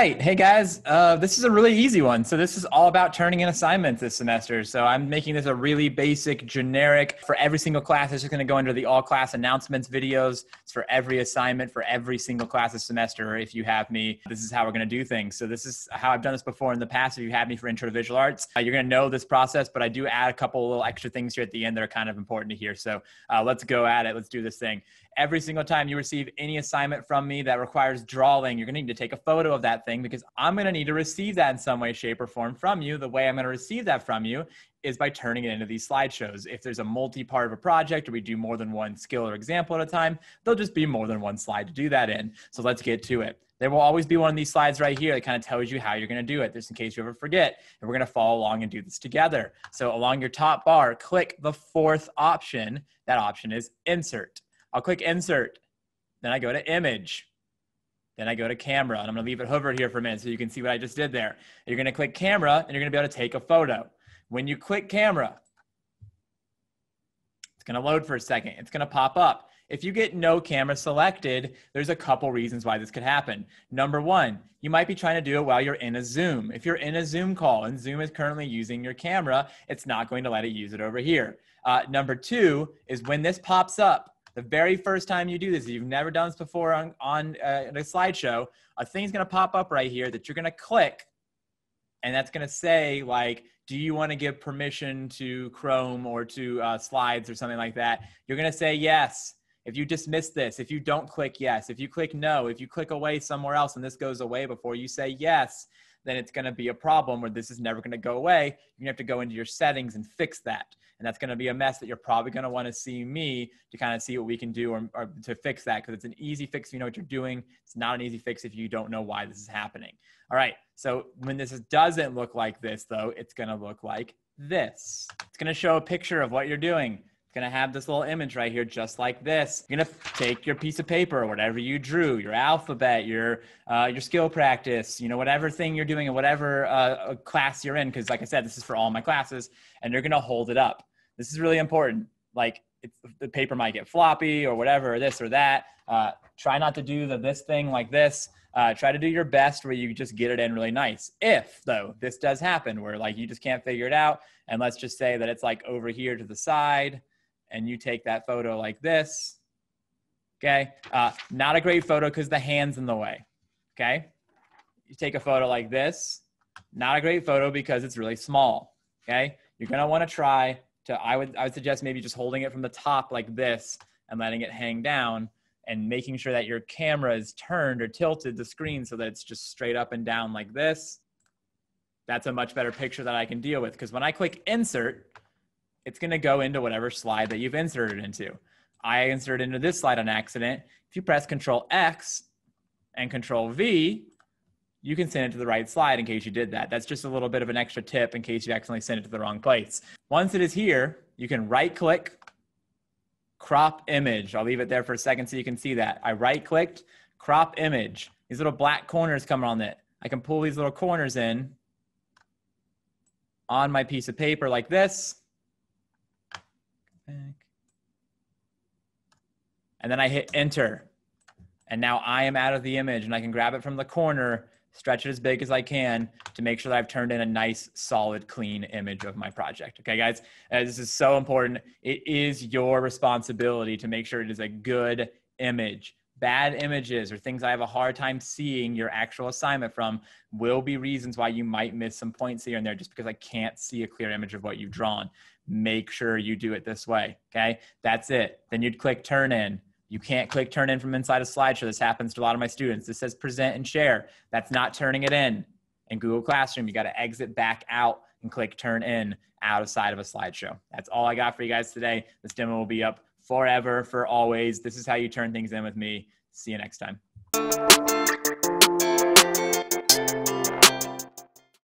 right. Hey guys, this is a really easy one. So this is all about turning in assignments this semester. So I'm making this a really basic, generic for every single class. It's just going to go under the all class announcements videos. It's for every assignment for every single class this semester. If you have me, this is how we're going to do things. So this is how I've done this before in the past. If you have me for Intro to Visual Arts, you're going to know this process, but I do add a couple little extra things here at the end that are kind of important to hear. So let's go at it. Let's do this thing. Every single time you receive any assignment from me that requires drawing, you're going to need to take a photo of that thing because I'm going to need to receive that in some way, shape, or form from you. The way I'm going to receive that from you is by turning it into these slideshows. If there's a multi-part of a project or we do more than one skill or example at a time, there'll just be more than one slide to do that in. So let's get to it. There will always be one of these slides right here that kind of tells you how you're going to do it, just in case you ever forget. And we're going to follow along and do this together. So along your top bar, click the fourth option. That option is Insert. I'll click Insert. Then I go to Image. Then I go to Camera. And I'm going to leave it hovered here for a minute so you can see what I just did there. You're going to click Camera, and you're going to be able to take a photo. When you click Camera, it's going to load for a second. It's going to pop up. If you get no camera selected, there's a couple reasons why this could happen. Number one, you might be trying to do it while you're in a Zoom. If you're in a Zoom call and Zoom is currently using your camera, it's not going to let it use it over here. Number two is when this pops up, the very first time you do this, if you've never done this before on a slideshow, a thing's going to pop up right here that you're going to click, and that's going to say, like, do you want to give permission to Chrome or to slides or something like that? You're going to say yes. If you dismiss this, if you don't click yes, if you click no, if you click away somewhere else and this goes away before you say yes, then it's going to be a problem where this is never going to go away. You're going to have to go into your settings and fix that. And that's going to be a mess that you're probably going to want to see me to kind of see what we can do or to fix that, because it's an easy fix if you know what you're doing. It's not an easy fix if you don't know why this is happening. All right, so when this doesn't look like this, though, it's going to look like this. It's going to show a picture of what you're doing. It's going to have this little image right here, just like this. You're going to take your piece of paper or whatever you drew, your alphabet, your skill practice, you know, whatever thing you're doing and whatever class you're in, because like I said, this is for all my classes, and you're going to hold it up. This is really important. Like, the paper might get floppy or whatever, or this or that. Try not to do this thing like this. Try to do your best where you just get it in really nice. If, though, this does happen where, like, you just can't figure it out, and let's just say that it's, like, over here to the side, and you take that photo like this, okay? Not a great photo because the hand's in the way, okay? You take a photo like this, not a great photo because it's really small, okay? You're gonna wanna try to, I would suggest maybe just holding it from the top like this and letting it hang down and making sure that your camera is turned or tilted the screen so that it's just straight up and down like this. That's a much better picture that I can deal with, because when I click Insert, it's going to go into whatever slide that you've inserted into. I inserted into this slide on accident. If you press Control X and Control V, you can send it to the right slide in case you did that. That's just a little bit of an extra tip in case you accidentally send it to the wrong place. Once it is here, you can right-click, crop image. I'll leave it there for a second so you can see that. I right-clicked, crop image. These little black corners come on it. I can pull these little corners in on my piece of paper like this. And then I hit Enter. And now I am out of the image, and I can grab it from the corner, stretch it as big as I can to make sure that I've turned in a nice, solid, clean image of my project. Okay, guys, this is so important. It is your responsibility to make sure it is a good image. Bad images or things I have a hard time seeing your actual assignment from will be reasons why you might miss some points here and there just because I can't see a clear image of what you've drawn. Make sure you do it this way, okay? That's it. Then you'd click Turn In. You can't click Turn In from inside a slideshow. This happens to a lot of my students. This says Present and Share. That's not turning it in. In Google Classroom, you got to exit back out and click Turn In outside of a slideshow. That's all I got for you guys today. This demo will be up forever, for always. This is how you turn things in with me. See you next time.